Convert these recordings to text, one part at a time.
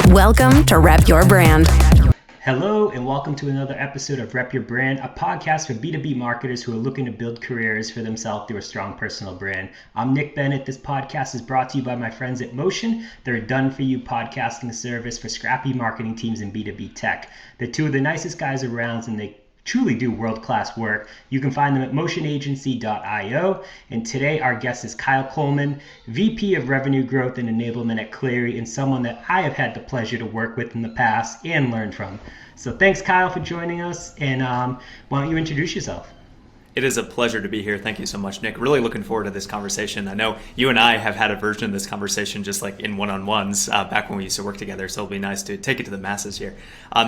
Welcome to Rep Your Brand. Hello, and welcome to another episode of Rep Your Brand, a podcast for B2B marketers who are looking to build careers for themselves through a strong personal brand. I'm Nick Bennett. This podcast is brought to you by my friends at Motion. They're a done-for-you podcasting service for scrappy marketing teams in B2B tech. They're two of the nicest guys around, and they truly do world-class work. You can find them at motionagency.io. And today our guest is Kyle Coleman, VP of Revenue Growth and Enablement at Clari, and someone that I have had the pleasure to work with in the past and learn from. So thanks, Kyle, for joining us. And why don't you introduce yourself? It is a pleasure to be here. Thank you so much, Nick. Really looking forward to this conversation. I know you and I have had a version of this conversation just like in one-on-ones back when we used to work together, so it'll be nice to take it to the masses here.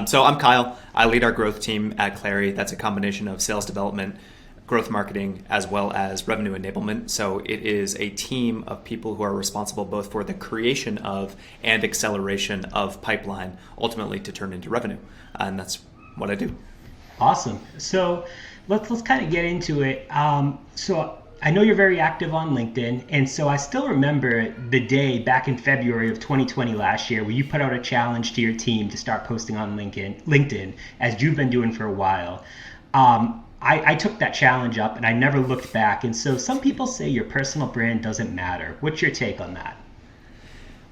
So I'm Kyle. I lead our growth team at Clari. That's a combination of sales development, growth marketing, as well as revenue enablement. So it is a team of people who are responsible both for the creation of and acceleration of pipeline, ultimately to turn into revenue. And that's what I do. Awesome. So let's kind of get into it. So I know you're very active on LinkedIn, and so I still remember the day back in February of 2020 last year where you put out a challenge to your team to start posting on LinkedIn, as you've been doing for a while. I took that challenge up and I never looked back. And so some people say your personal brand doesn't matter. What's your take on that?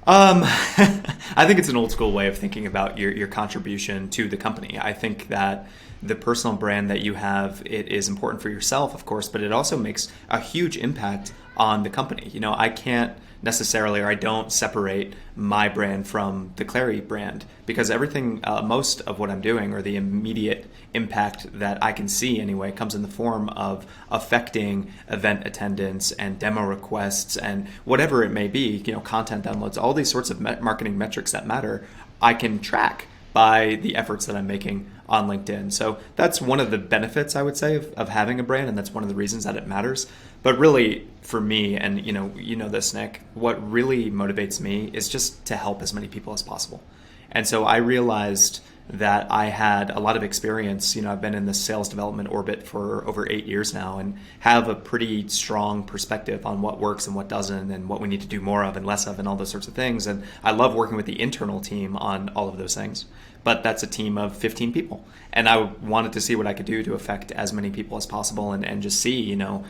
I think it's an old school way of thinking about your contribution to the company. I think that the personal brand that you have, it is important for yourself, of course, but it also makes a huge impact on the company. You know, I can't necessarily, or I don't separate my brand from the Clari brand, because everything, most of what I'm doing, or the immediate impact that I can see anyway, comes in the form of affecting event attendance and demo requests and whatever it may be, you know, content downloads, all these sorts of marketing metrics that matter, I can track by the efforts that I'm making on LinkedIn. So that's one of the benefits, I would say, of having a brand, and that's one of the reasons that it matters. But really, for me, and you know this, Nick, what really motivates me is just to help as many people as possible. And so I realized that I had a lot of experience. You know, I've been in the sales development orbit for over 8 years now and have a pretty strong perspective on what works and what doesn't and what we need to do more of and less of and all those sorts of things. And I love working with the internal team on all of those things. But that's a team of 15 people. And I wanted to see what I could do to affect as many people as possible and just see, you know,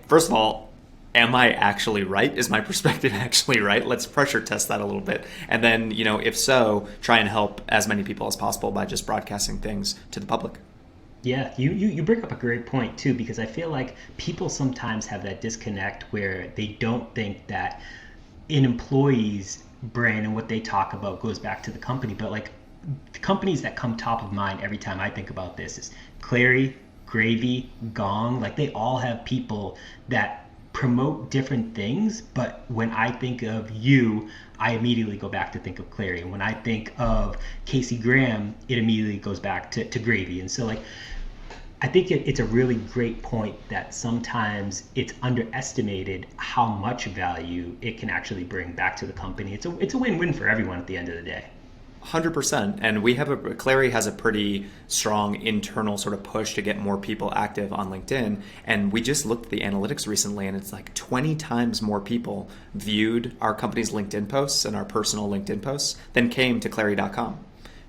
first of all, am I actually right? Is my perspective actually right? Let's pressure test that a little bit. And then, you know, if so, try and help as many people as possible by just broadcasting things to the public. Yeah, you bring up a great point too, because I feel like people sometimes have that disconnect where they don't think that an employee's brand and what they talk about goes back to the company. But like the companies that come top of mind every time I think about this is Clari, Gravy, Gong. Like they all have people that promote different things, but when I think of you, I immediately go back to think of Clari. And when I think of Casey Graham, it immediately goes back to Gravy. And so like, I think it's a really great point that sometimes it's underestimated how much value it can actually bring back to the company. It's a win-win for everyone at the end of the day. 100%. And Clari has a pretty strong internal sort of push to get more people active on LinkedIn. And we just looked at the analytics recently, and it's like 20 times more people viewed our company's LinkedIn posts and our personal LinkedIn posts than came to Clari.com.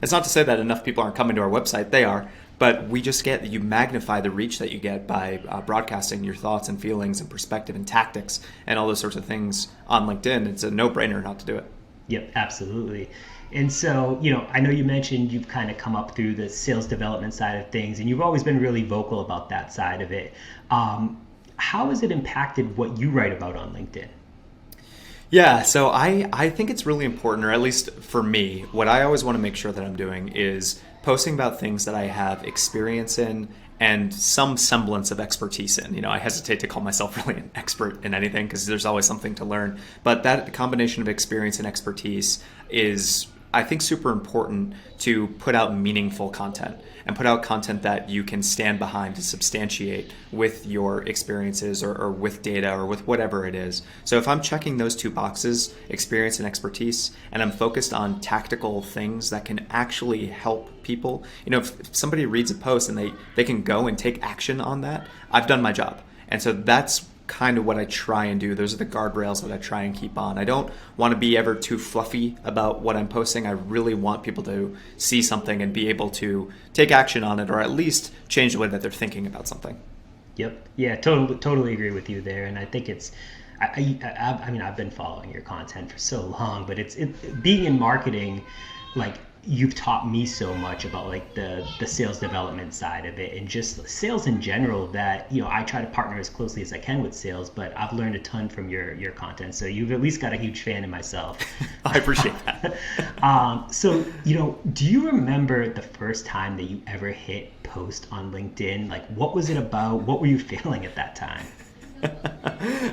It's not to say that enough people aren't coming to our website. They are. But we just you magnify the reach that you get by broadcasting your thoughts and feelings and perspective and tactics and all those sorts of things on LinkedIn. It's a no-brainer not to do it. Yep, absolutely. And so, you know, I know you mentioned you've kind of come up through the sales development side of things, and you've always been really vocal about that side of it. How has it impacted what you write about on LinkedIn? Yeah, so I think it's really important, or at least for me, what I always want to make sure that I'm doing is posting about things that I have experience in and some semblance of expertise in. You know, I hesitate to call myself really an expert in anything because there's always something to learn. But that combination of experience and expertise is, I think, super important to put out meaningful content and put out content that you can stand behind to substantiate with your experiences or with data or with whatever it is. So if I'm checking those two boxes, experience and expertise, and I'm focused on tactical things that can actually help people, you know, if somebody reads a post and they can go and take action on that, I've done my job. And so that's kind of what I try and do. Those are the guardrails that I try and keep on. I don't want to be ever too fluffy about what I'm posting. I really want people to see something and be able to take action on it, or at least change the way that they're thinking about something. Yep. Yeah, totally agree with you there. And I think it's, I mean, I've been following your content for so long, but being in marketing, like, you've taught me so much about like the sales development side of it and just sales in general, that, you know, I try to partner as closely as I can with sales, but I've learned a ton from your content. So you've at least got a huge fan in myself. I appreciate that. So, you know, do you remember the first time that you ever hit post on LinkedIn? Like, what was it about? What were you feeling at that time?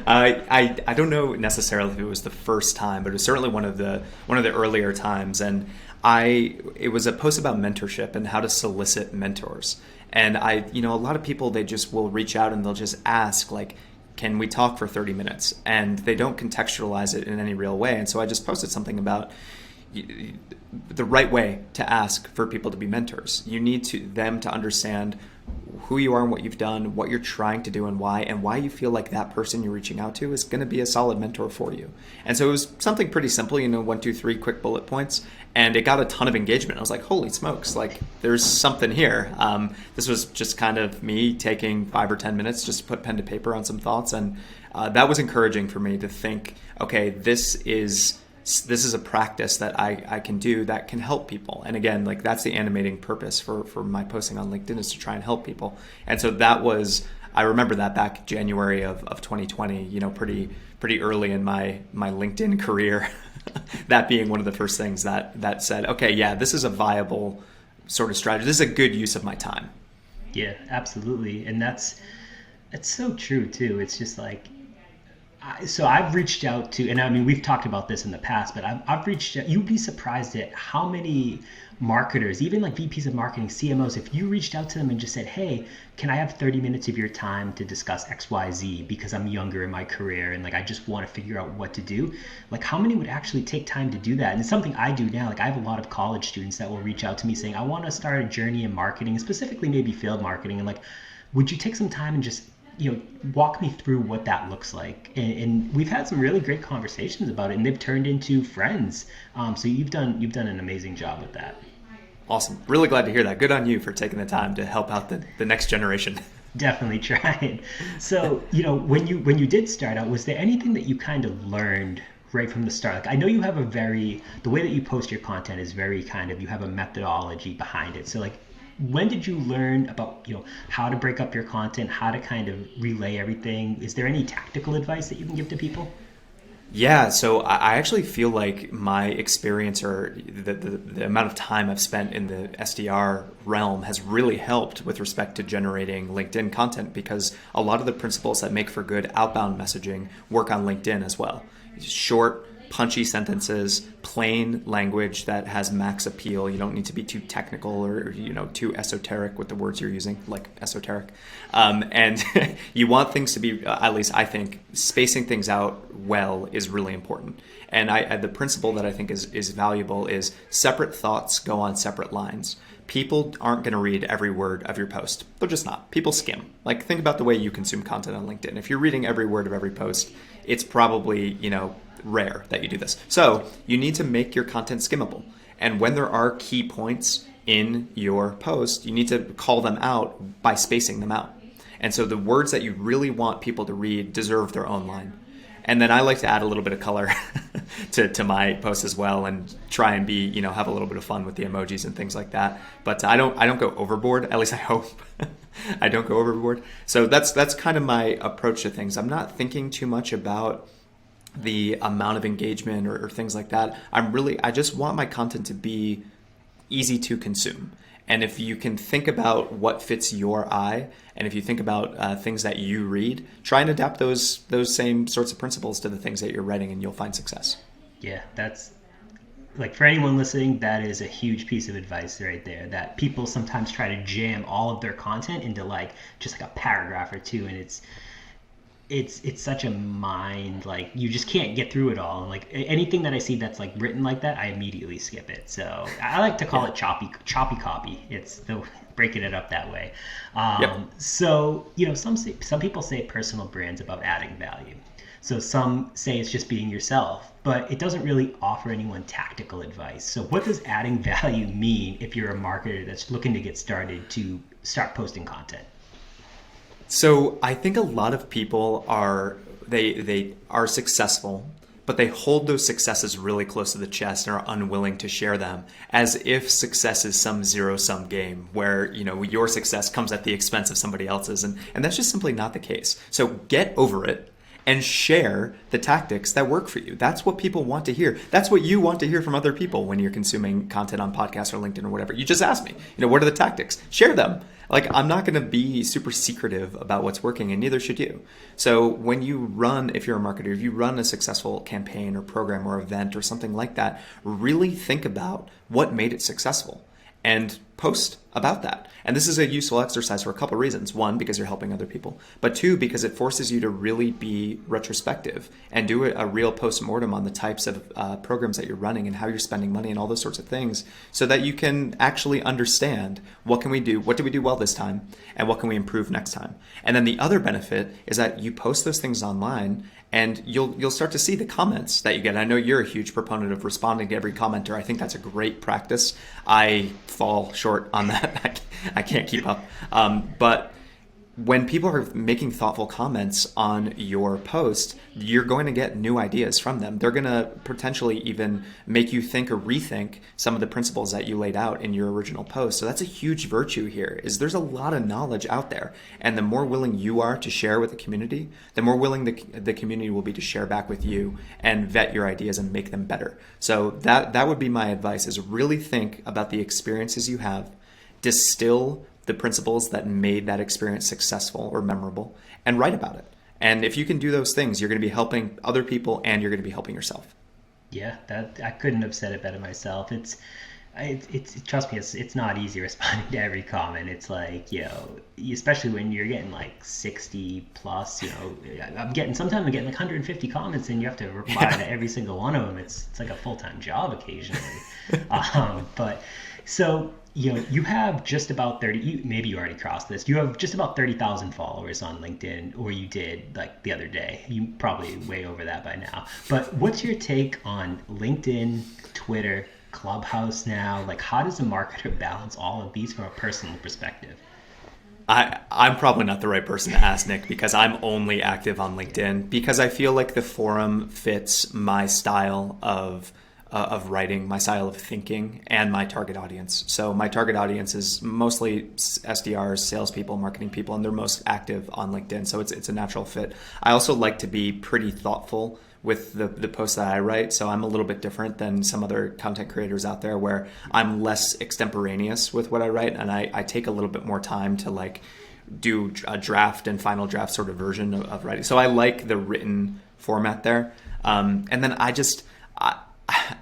I don't know necessarily if it was the first time, but it was certainly one of the earlier times. And it was a post about mentorship and how to solicit mentors. And a lot of people, they just will reach out and they'll just ask, like, can we talk for 30 minutes? And they don't contextualize it in any real way. And so I just posted something about the right way to ask for people to be mentors. You need them to understand who you are and what you've done, what you're trying to do and why you feel like that person you're reaching out to is going to be a solid mentor for you. And so it was something pretty simple, 1, 2, 3 quick bullet points, and it got a ton of engagement. I was like, holy smokes, like, there's something here. This was just kind of me taking 5 or 10 minutes just to put pen to paper on some thoughts. And that was encouraging for me to think, okay, this is a practice that I can do that can help people. And again, like, that's the animating purpose for my posting on LinkedIn, is to try and help people. And so I remember that back January of 2020, pretty early in my LinkedIn career, that being one of the first things that said, okay, yeah, this is a viable sort of strategy. This is a good use of my time. Yeah, absolutely. And that's so true too. It's just like, so I've reached out to, and I mean, we've talked about this in the past, but I've reached out, you'd be surprised at how many marketers, even like VPs of marketing, CMOs, if you reached out to them and just said, hey, can I have 30 minutes of your time to discuss XYZ because I'm younger in my career and like, I just want to figure out what to do. Like, how many would actually take time to do that? And it's something I do now. Like, I have a lot of college students that will reach out to me saying, I want to start a journey in marketing, specifically maybe field marketing. And like, would you take some time and just walk me through what that looks like? And we've had some really great conversations about it, and they've turned into friends. So you've done an amazing job with that. Awesome. Really glad to hear that. Good on you for taking the time to help out the next generation. Definitely trying. So, when you did start out, was there anything that you kind of learned right from the start? Like, I know you have the way that you post your content is very you have a methodology behind it. So like, when did you learn about, how to break up your content, how to kind of relay everything? Is there any tactical advice that you can give to people? Yeah, so I actually feel like my experience, or the amount of time I've spent in the SDR realm, has really helped with respect to generating LinkedIn content, because a lot of the principles that make for good outbound messaging work on LinkedIn as well. Short, punchy sentences, plain language that has max appeal. You don't need to be too technical or too esoteric with the words you're using, like esoteric. And you want things to be, at least I think, spacing things out well is really important. And the principle that I think is valuable is separate thoughts go on separate lines. People aren't going to read every word of your post. They're just not. People skim. Like, think about the way you consume content on LinkedIn. If you're reading every word of every post, it's probably, rare that you do this. So you need to make your content skimmable. And when there are key points in your post, you need to call them out by spacing them out. And so the words that you really want people to read deserve their own line. And then I like to add a little bit of color to my posts as well, and try and be, have a little bit of fun with the emojis and things like that. But I don't go overboard. At least I hope I don't go overboard. So that's kind of my approach to things. I'm not thinking too much about the amount of engagement or things like that. I just want my content to be easy to consume. And if you can think about what fits your eye, and if you think about things that you read, try and adapt those same sorts of principles to the things that you're writing, and you'll find success. Yeah, that's, like, for anyone listening, that is a huge piece of advice right there, that people sometimes try to jam all of their content into just like a paragraph or two, and it's such a mind, like you just can't get through it all. And like anything that I see that's like written like that, I immediately skip it. So I like to call it choppy copy. It's the breaking it up that way. So some people say personal brands above adding value. So some say it's just being yourself, but it doesn't really offer anyone tactical advice. So what does adding value mean if you're a marketer that's looking to get started to start posting content? So I think a lot of people they are successful, but they hold those successes really close to the chest and are unwilling to share them, as if success is some zero-sum game where your success comes at the expense of somebody else's, and that's just simply not the case. So get over it and share the tactics that work for you. That's what people want to hear. That's what you want to hear from other people when you're consuming content on podcasts or LinkedIn or whatever. You just asked me, what are the tactics? Share them. Like, I'm not going to be super secretive about what's working, and neither should you. So when you run, if you're a marketer, if you run a successful campaign or program or event or something like that, really think about what made it successful and post about that. And this is a useful exercise for a couple of reasons. One, because you're helping other people, but two, because it forces you to really be retrospective and do a real post-mortem on the types of programs that you're running and how you're spending money and all those sorts of things, so that you can actually understand what can we do, what did we do well this time, and what can we improve next time. And then the other benefit is that you post those things online and you'll start to see the comments that you get. I know you're a huge proponent of responding to every commenter. I think that's a great practice. I fall short on that. I can't keep up. But when people are making thoughtful comments on your post, you're going to get new ideas from them. They're going to potentially even make you think or rethink some of the principles that you laid out in your original post. So that's a huge virtue here, is there's a lot of knowledge out there. And the more willing you are to share with the community, the more willing the community will be to share back with you and vet your ideas and make them better. So that would be my advice, is really think about the experiences you have, distill the principles that made that experience successful or memorable, and write about it. And if you can do those things, you're going to be helping other people and you're going to be helping yourself. Yeah, that I couldn't have said it better myself. It's trust me, it's not easy responding to every comment. It's like, especially when you're getting like 60 plus, sometimes I'm getting like 150 comments and you have to reply to every single one of them. It's like a full-time job occasionally. But so, you have just about 30, maybe you already crossed this, you have just about 30,000 followers on LinkedIn, or you did like the other day. You probably way over that by now. But what's your take on LinkedIn, Twitter, Clubhouse now? Like, how does a marketer balance all of these from a personal perspective? I'm probably not the right person to ask, Nick, because I'm only active on LinkedIn, because I feel like the forum fits my style of writing, my style of thinking, and my target audience. So my target audience is mostly SDRs, salespeople, marketing people, and they're most active on LinkedIn. So it's a natural fit. I also like to be pretty thoughtful with the posts that I write. So I'm a little bit different than some other content creators out there, where I'm less extemporaneous with what I write, and I take a little bit more time to like do a draft and final draft sort of version of writing. So I like the written format there. And then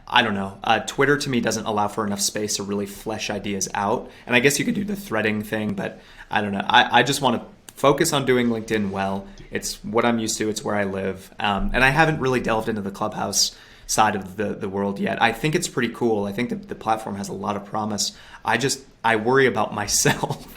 I don't know. Twitter to me doesn't allow for enough space to really flesh ideas out. And I guess you could do the threading thing, but I don't know. I just want to focus on doing LinkedIn well. It's what I'm used to. It's where I live. And I haven't really delved into the Clubhouse side of the world yet. I think it's pretty cool. I think that the platform has a lot of promise. I worry about myself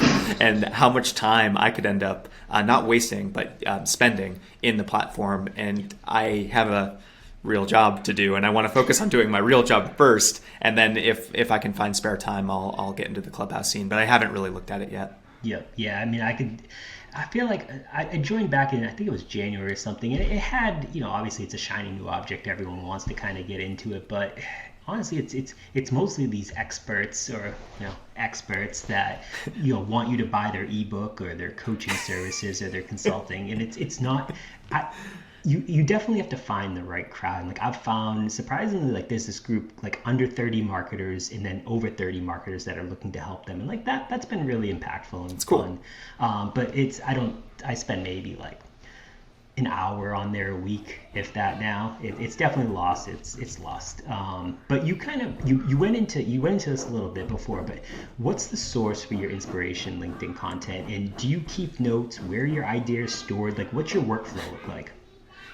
and how much time I could end up not wasting, but spending in the platform. And I have a real job to do, and I want to focus on doing my real job first, and then if I can find spare time, I'll get into the Clubhouse scene, but I haven't really looked at it yet. Yeah. I mean, I feel like I joined back in, I think it was January or something, and it had, obviously it's a shiny new object, everyone wants to kind of get into it, but honestly it's mostly these experts or experts that want you to buy their ebook or their coaching services or their consulting, and it's not. You definitely have to find the right crowd. Like, I've found, surprisingly, like there's this group like under 30 marketers and then over 30 marketers that are looking to help them, and like that's been really impactful and it's fun. Cool. But I spend maybe like an hour on there a week, if that. Now it's definitely lost. It's lost. But you kind of you went into this a little bit before. But what's the source for your inspiration LinkedIn content? And do you keep notes? Where are your ideas stored? Like, what's your workflow look like?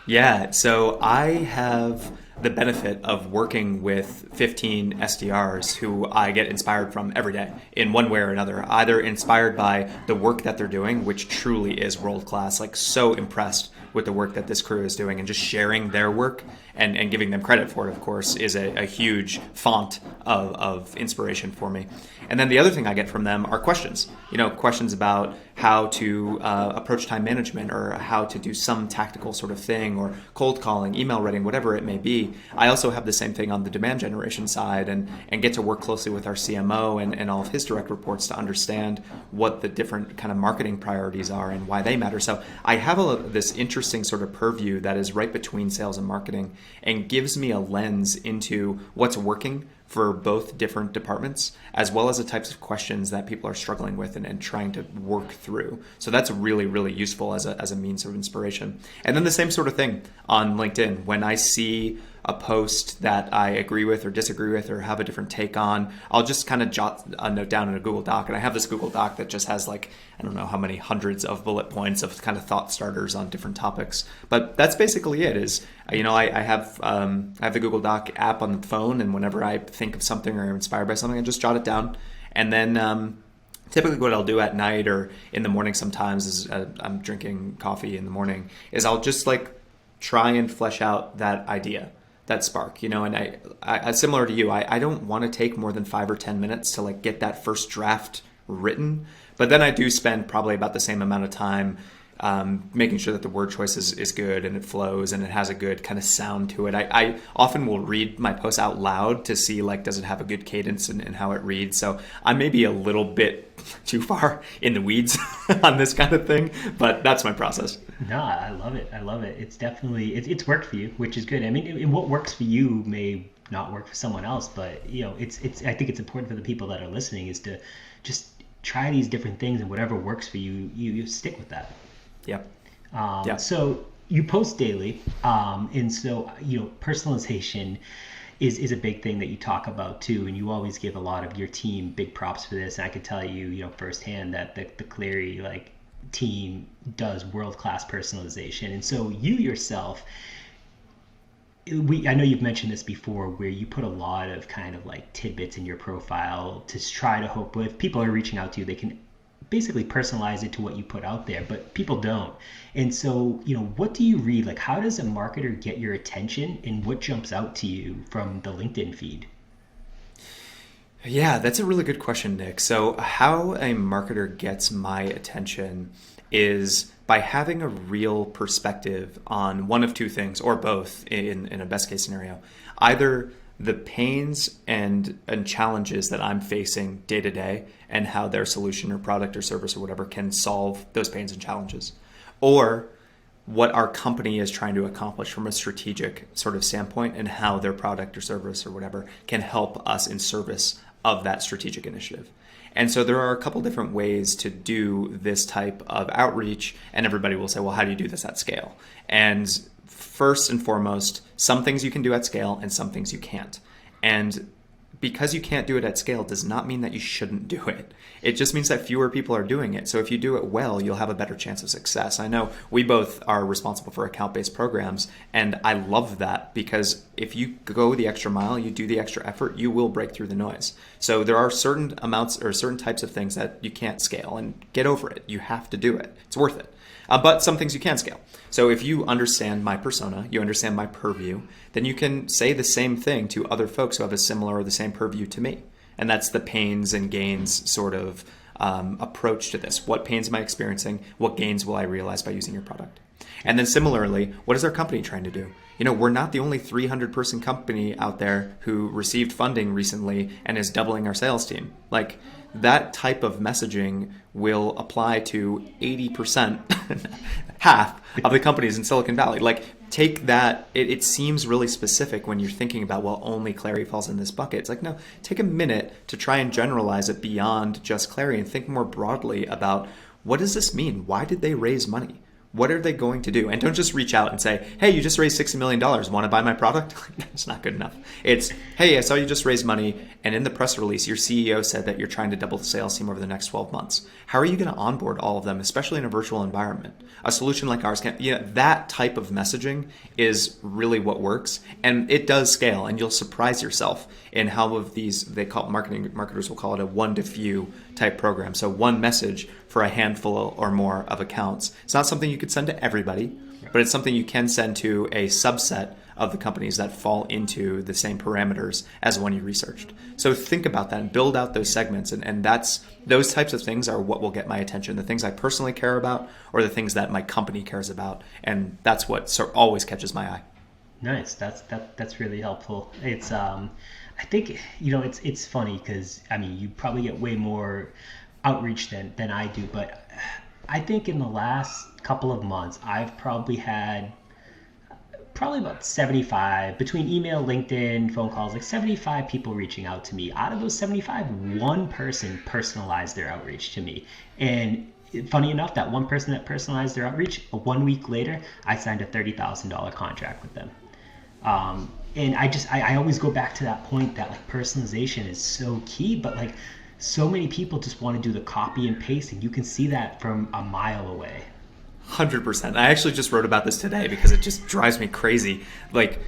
Yeah, so I have the benefit of working with 15 SDRs who I get inspired from every day in one way or another, either inspired by the work that they're doing, which truly is world class, like so impressed with the work that this crew is doing, and just sharing their work and giving them credit for it, of course, is a huge font of inspiration for me. And then the other thing I get from them are questions, questions about how to approach time management, or how to do some tactical sort of thing, or cold calling, email writing, whatever it may be. I also have the same thing on the demand generation side, and get to work closely with our CMO and all of his direct reports to understand what the different kind of marketing priorities are and why they matter. So I have this interesting sort of purview that is right between sales and marketing, and gives me a lens into what's working for both different departments, as well as the types of questions that people are struggling with and trying to work through. So that's really, really useful as a means of inspiration. And then the same sort of thing on LinkedIn. When I see a post that I agree with or disagree with or have a different take on, I'll just kind of jot a note down in a Google Doc. And I have this Google Doc that just has like, I don't know how many hundreds of bullet points of kind of thought starters on different topics. But that's basically it. I have the Google Doc app on the phone, and whenever I think of something or am inspired by something, I just jot it down. And then typically what I'll do at night or in the morning sometimes is I'm drinking coffee in the morning, is I'll just like try and flesh out that idea, that spark, and I similar to you, I don't want to take more than 5 or 10 minutes to like get that first draft written. But then I do spend probably about the same amount of time making sure that the word choice is good and it flows and it has a good kind of sound to it. I often will read my posts out loud to see, like, does it have a good cadence and how it reads. So I may be a little bit too far in the weeds on this kind of thing, but that's my process. No, I love it. It's definitely, it's worked for you, which is good. I mean, what works for you may not work for someone else, but I think it's important for the people that are listening is to just try these different things, and whatever works for you, you stick with that. Yep. So you post daily, and so personalization is a big thing that you talk about too, and you always give a lot of your team big props for this. And I can tell you, firsthand that the Clari team does world-class personalization. And so you yourself, I know you've mentioned this before, where you put a lot of kind of like tidbits in your profile to try to hope if people are reaching out to you, they can basically personalize it to what you put out there, but people don't. And so, what do you read? Like, how does a marketer get your attention, and what jumps out to you from the LinkedIn feed? Yeah, that's a really good question, Nick. So how a marketer gets my attention is by having a real perspective on one of two things, or both in a best case scenario. Either the pains and challenges that I'm facing day to day, and how their solution or product or service or whatever can solve those pains and challenges, or what our company is trying to accomplish from a strategic sort of standpoint, and how their product or service or whatever can help us in service of that strategic initiative. And so there are a couple different ways to do this type of outreach, and everybody will say, well, how do you do this at scale? And first and foremost, some things you can do at scale and some things you can't. And because you can't do it at scale does not mean that you shouldn't do it. It just means that fewer people are doing it. So if you do it well, you'll have a better chance of success. I know we both are responsible for account-based programs, and I love that, because if you go the extra mile, you do the extra effort, you will break through the noise. So there are certain amounts or certain types of things that you can't scale, and get over it. You have to do it. It's worth it. But some things you can scale. So if you understand my persona, you understand my purview, then you can say the same thing to other folks who have a similar or the same purview to me. And that's the pains and gains sort of approach to this. What pains am I experiencing? What gains will I realize by using your product? And then similarly, what is our company trying to do? We're not the only 300-person company out there who received funding recently and is doubling our sales team. Like, that type of messaging will apply to 80%, half of the companies in Silicon Valley. Like, take that. It seems really specific when you're thinking about, well, only Clari falls in this bucket. It's like, no, take a minute to try and generalize it beyond just Clari and think more broadly about, what does this mean? Why did they raise money? What are they going to do? And don't just reach out and say, hey, you just raised $60 million. Want to buy my product? That's not good enough. It's, hey, I saw you just raise money. And in the press release, your CEO said that you're trying to double the sales team over the next 12 months. How are you going to onboard all of them, especially in a virtual environment? A solution like ours can, that type of messaging is really what works. And it does scale. And you'll surprise yourself in how of these, marketers will call it a one to few type program. So one message for a handful or more of accounts. It's not something you could send to everybody, but it's something you can send to a subset of the companies that fall into the same parameters as the one you researched. So think about that and build out those segments. And those types of things are what will get my attention. The things I personally care about or the things that my company cares about. And that's what always catches my eye. Nice. That's really helpful. It's I think it's funny because you probably get way more outreach than I do, but I think in the last couple of months I've probably had about 75 between email, LinkedIn, phone calls, like 75 people reaching out to me. Out of those 75, one person personalized their outreach to me. And funny enough, that one person that personalized their outreach, 1 week later, I signed a $30,000 contract with them. And I always go back to that point that like personalization is so key, but like so many people just want to do the copy and paste, and you can see that from a mile away. 100%. I actually just wrote about this today because it just drives me crazy. Like,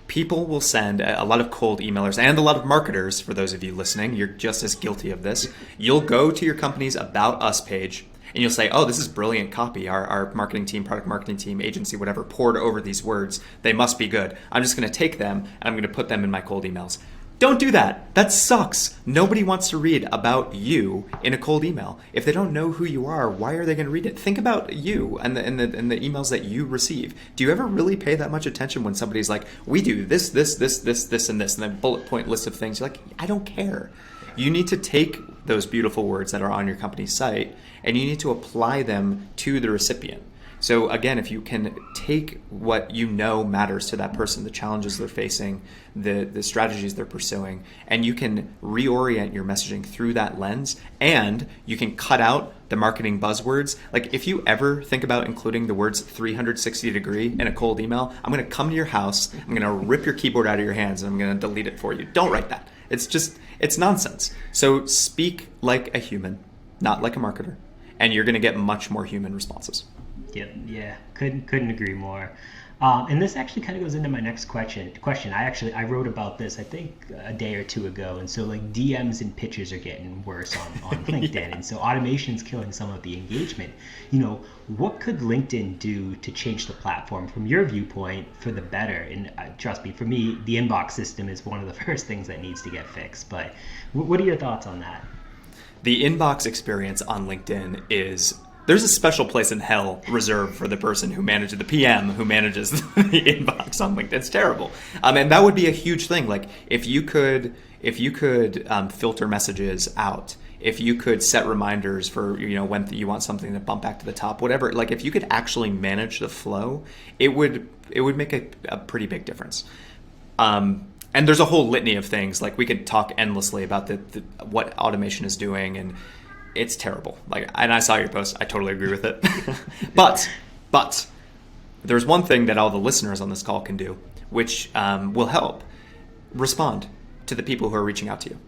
people will send a lot of cold emailers and a lot of marketers. For those of you listening, you're just as guilty of this. You'll go to your company's About Us page and you'll say, oh, this is brilliant copy. Our marketing team, product marketing team, agency, whatever, poured over these words. They must be good. I'm just going to take them and I'm going to put them in my cold emails. Don't do that. That sucks. Nobody wants to read about you in a cold email. If they don't know who you are, why are they going to read it? Think about you and the emails that you receive. Do you ever really pay that much attention when somebody's like, we do this, and this, and then bullet point list of things? You're like, I don't care. You need to take those beautiful words that are on your company's site and you need to apply them to the recipient. So again, if you can take what you know matters to that person, the challenges they're facing, the strategies they're pursuing, and you can reorient your messaging through that lens, and you can cut out the marketing buzzwords. Like if you ever think about including the words 360 degree in a cold email, I'm going to come to your house, I'm going to rip your keyboard out of your hands, and I'm going to delete it for you. Don't write that. It's nonsense. So speak like a human, not like a marketer, and you're going to get much more human responses. Yeah, couldn't agree more. And this actually kind of goes into my next question. I wrote about this I think a day or two ago, and so like DMs and pitches are getting worse on LinkedIn, yeah. And so automation's killing some of the engagement. What could LinkedIn do to change the platform from your viewpoint for the better? And trust me, for me, the inbox system is one of the first things that needs to get fixed. But what are your thoughts on that? The inbox experience on LinkedIn is. There's a special place in hell reserved for the person who manages, the PM who manages the inbox on LinkedIn. It's terrible. And that would be a huge thing. Like if you could filter messages out, if you could set reminders for, when you want something to bump back to the top, whatever, like if you could actually manage the flow, it would make a pretty big difference. And there's a whole litany of things. Like we could talk endlessly about what automation is doing, and it's terrible. And I saw your post. I totally agree with it. But there's one thing that all the listeners on this call can do, which will help. Respond to the people who are reaching out to you.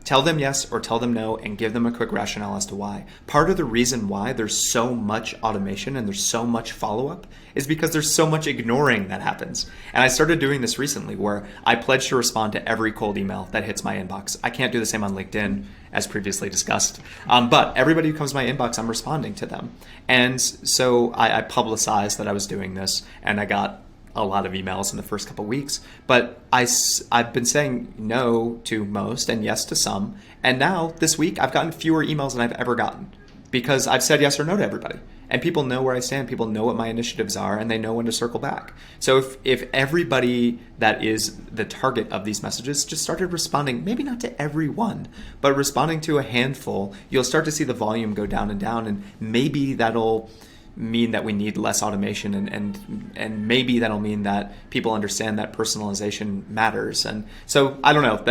Tell them yes or tell them no and give them a quick rationale as to why. Part of the reason why there's so much automation and there's so much follow-up is because there's so much ignoring that happens. And I started doing this recently where I pledge to respond to every cold email that hits my inbox. I can't do the same on LinkedIn as previously discussed. But everybody who comes to my inbox, I'm responding to them. And so I publicized that I was doing this, and I got a lot of emails in the first couple of weeks, but I've been saying no to most and yes to some. And now this week I've gotten fewer emails than I've ever gotten because I've said yes or no to everybody. And people know where I stand. People know what my initiatives are, and they know when to circle back. So if everybody that is the target of these messages just started responding, maybe not to everyone, but responding to a handful, you'll start to see the volume go down, and maybe that'll mean that we need less automation, and maybe that'll mean that people understand that personalization matters. And so I don't know,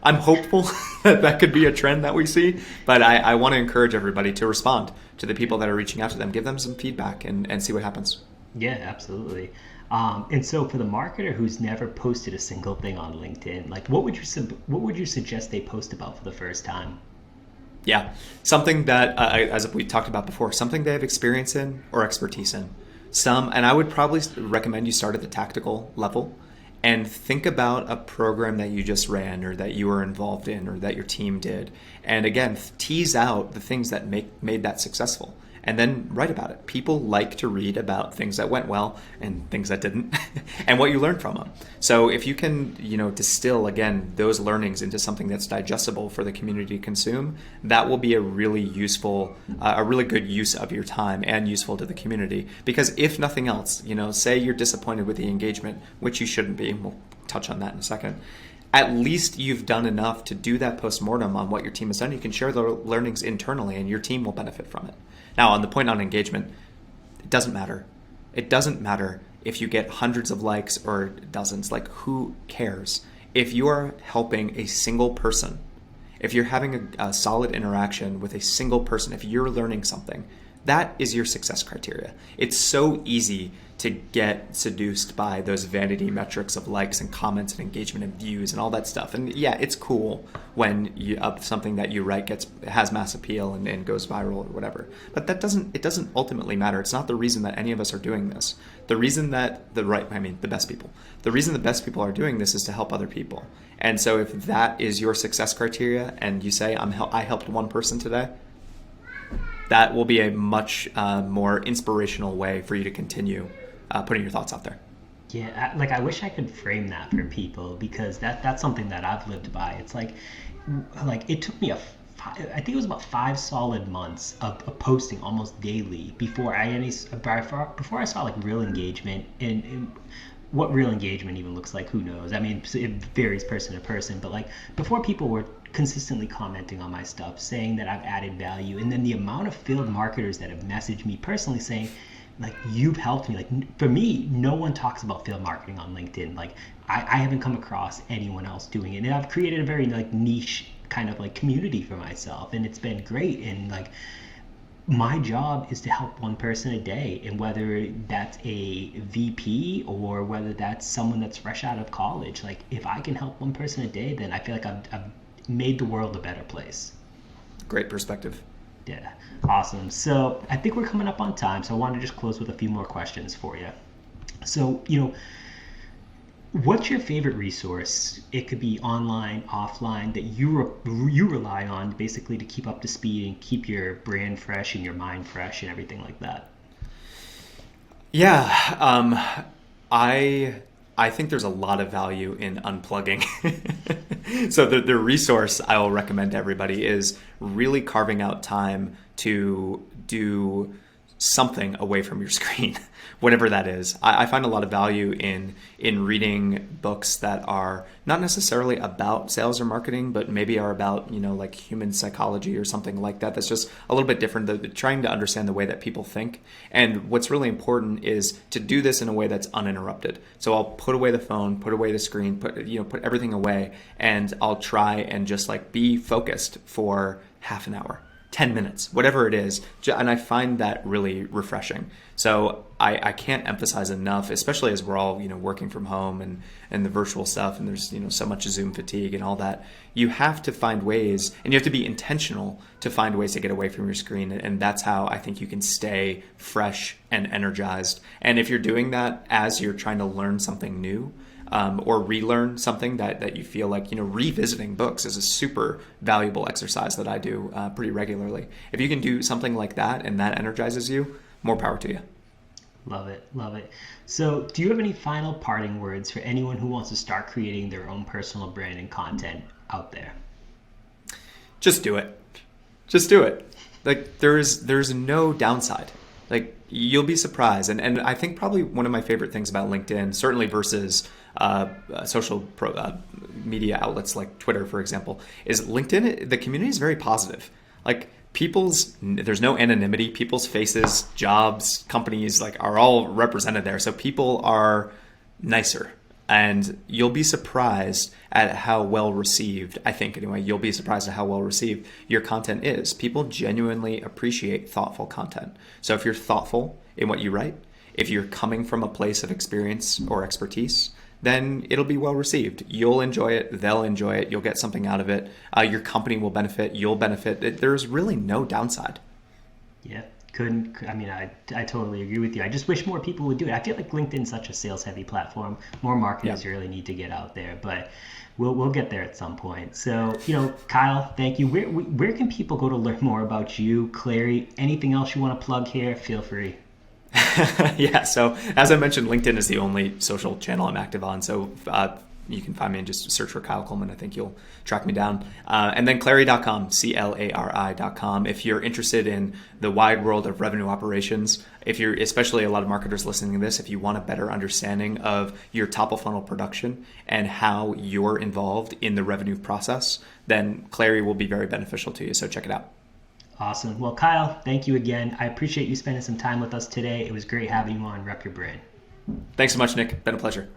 I'm hopeful that could be a trend that we see, but I want to encourage everybody to respond to the people that are reaching out to them, give them some feedback and see what happens. Yeah, absolutely. And so for the marketer who's never posted a single thing on LinkedIn, like what would you suggest they post about for the first time? Yeah, something that, as we talked about before, something they have experience in or expertise in. And I would probably recommend you start at the tactical level and think about a program that you just ran or that you were involved in or that your team did. And again, tease out the things that made that successful. And then write about it. People like to read about things that went well and things that didn't, and what you learned from them. So if you can, distill again those learnings into something that's digestible for the community to consume, that will be a really useful, a really good use of your time and useful to the community. Because if nothing else, say you're disappointed with the engagement, which you shouldn't be, and we'll touch on that in a second. At least you've done enough to do that postmortem on what your team has done. You can share the learnings internally, and your team will benefit from it. Now, on the point on engagement, it doesn't matter. It doesn't matter if you get hundreds of likes or dozens. Like, who cares? If you are helping a single person, if you're having a solid interaction with a single person, if you're learning something, that is your success criteria. It's so easy to get seduced by those vanity metrics of likes and comments and engagement and views and all that stuff. And yeah, it's cool when something that you write has mass appeal and goes viral or whatever. But it doesn't ultimately matter. It's not the reason that any of us are doing this. The reason that the best people. The reason the best people are doing this is to help other people. And so if that is your success criteria and you say, I helped one person today, that will be a much more inspirational way for you to continue putting your thoughts out there. Yeah, I wish I could frame that for people, because that's something that I've lived by. It's like it took me I think it was about 5 solid months of posting almost daily before I saw like real engagement. And what real engagement even looks like, who knows? I mean, it varies person to person, but like before people were consistently commenting on my stuff, saying that I've added value, and then the amount of field marketers that have messaged me personally saying, like, you've helped me. Like, for me, no one talks about field marketing on LinkedIn. Like, I haven't come across anyone else doing it, and I've created a very like niche kind of like community for myself, and it's been great. And like, my job is to help one person a day, and whether that's a VP or whether that's someone that's fresh out of college, like if I can help one person a day, then I feel like I've made the world a better place. Great perspective. Yeah, awesome. So I think we're coming up on time, so I want to just close with a few more questions for you. So, what's your favorite resource? It could be online, offline, that you rely on basically to keep up to speed and keep your brand fresh and your mind fresh and everything like that. Yeah, I think there's a lot of value in unplugging. So the resource I will recommend to everybody is really carving out time to do something away from your screen, whatever that is. I find a lot of value in reading books that are not necessarily about sales or marketing, but maybe are about, like human psychology or something like that. That's just a little bit different, trying to understand the way that people think. And what's really important is to do this in a way that's uninterrupted. So I'll put away the phone, put away the screen, put everything away, and I'll try and just like be focused for half an hour. 10 minutes, whatever it is. And I find that really refreshing. So I can't emphasize enough, especially as we're all, working from home and the virtual stuff, and there's, so much Zoom fatigue and all that. You have to find ways, and you have to be intentional to find ways to get away from your screen. And that's how I think you can stay fresh and energized. And if you're doing that as you're trying to learn something new, or relearn something that you feel like, revisiting books is a super valuable exercise that I do pretty regularly. If you can do something like that and that energizes you, more power to you. Love it. Love it. So do you have any final parting words for anyone who wants to start creating their own personal brand and content out there? Just do it. Just do it. Like there's no downside. Like you'll be surprised. And I think probably one of my favorite things about LinkedIn, certainly versus social media outlets like Twitter, for example, is LinkedIn. The community is very positive. Like there's no anonymity. People's faces, jobs, companies, like, are all represented there. So people are nicer. And you'll be surprised at how well received, I think anyway, you'll be surprised at how well received your content is. People genuinely appreciate thoughtful content. So if you're thoughtful in what you write, if you're coming from a place of experience or expertise, then it'll be well received. You'll enjoy it. They'll enjoy it. You'll get something out of it. Your company will benefit. You'll benefit. There's really no downside. Yeah. I totally agree with you. I just wish more people would do it. I feel like LinkedIn's such a sales heavy platform. More marketers really need to get out there, but we'll get there at some point. So, Kyle, thank you. Where can people go to learn more about you, Clari? Anything else you want to plug here? Feel free. Yeah. So as I mentioned, LinkedIn is the only social channel I'm active on. So you can find me and just search for Kyle Coleman. I think you'll track me down. And then Clari.com, CLARI.com. If you're interested in the wide world of revenue operations, especially a lot of marketers listening to this, if you want a better understanding of your top of funnel production and how you're involved in the revenue process, then Clari will be very beneficial to you. So check it out. Awesome. Well, Kyle, thank you again. I appreciate you spending some time with us today. It was great having you on Rep Your Brand. Thanks so much, Nick. Been a pleasure.